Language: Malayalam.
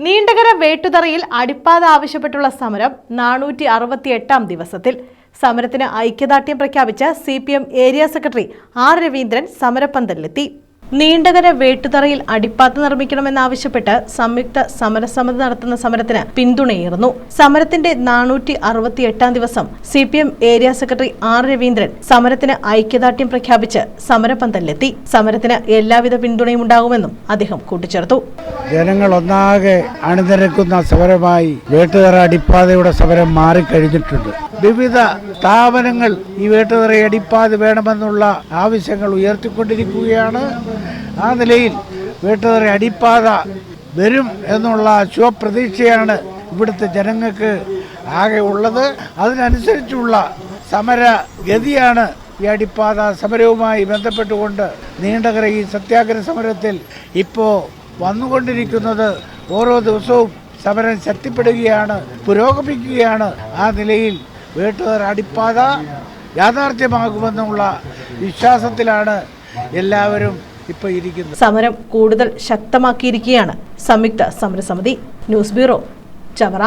നീണ്ടകര വേട്ടുതറയിൽ അടിപ്പാത ആവശ്യപ്പെട്ടുള്ള സമരം 468-ാം ദിവസത്തിൽ. സമരത്തിന് ഐക്യദാർഢ്യം പ്രഖ്യാപിച്ച CPM area secretary R. Raveendran സമരപ്പന്തലിലെത്തി. നീണ്ടകര വേട്ടുതറയിൽ അടിപ്പാത നിർമ്മിക്കണമെന്നാവശ്യപ്പെട്ട് സംയുക്ത സമരസമിതി നടത്തുന്ന സമരത്തിന് പിന്തുണയേറുന്നു. സമരത്തിന്റെ 468-ാം ദിവസം CPM area secretary R. Raveendran സമരത്തിന് ഐക്യദാർഢ്യം പ്രഖ്യാപിച്ച് സമരപ്പന്തലിലെത്തി. സമരത്തിന് എല്ലാവിധ പിന്തുണയും ഉണ്ടാകുമെന്നും അദ്ദേഹം കൂട്ടിച്ചേർത്തു. ജനങ്ങൾ ഒന്നാകെ അണിനിരക്കുന്ന സമരമായി വേട്ടുതറ അടിപ്പാതയുടെ സമരം മാറിക്കഴിഞ്ഞിട്ടുണ്ട്. വിവിധ സ്ഥാപനങ്ങൾ ഈ വേട്ടുതറ അടിപ്പാത വേണമെന്നുള്ള ആവശ്യങ്ങൾ ഉയർത്തിക്കൊണ്ടിരിക്കുകയാണ്. ആ നിലയിൽ വേട്ടുതറ അടിപ്പാത വരും എന്നുള്ള ശുഭപ്രതീക്ഷയാണ് ഇവിടുത്തെ ജനങ്ങൾക്ക് ആകെ ഉള്ളത്. അതിനനുസരിച്ചുള്ള സമരഗതിയാണ് ഈ അടിപ്പാത സമരവുമായി ബന്ധപ്പെട്ടുകൊണ്ട് നീണ്ടകര ഈ സത്യാഗ്രഹ സമരത്തിൽ ഇപ്പോൾ വന്നുകൊണ്ടിരിക്കുന്നത്. ഓരോ ദിവസവും സമരം ശക്തിപ്പെടുകയാണ്, പുരോഗമിക്കുകയാണ്. ആ നിലയിൽ വേട്ടുതറ അടിപ്പാത യാഥാർത്ഥ്യമാകുമെന്നുള്ള വിശ്വാസത്തിലാണ് എല്ലാവരും ഇപ്പോൾ ഇരിക്കുന്നത്. സമരം കൂടുതൽ ശക്തമാക്കിയിരിക്കുകയാണ് സംയുക്ത സമരസമിതി. News bureau, Chavara.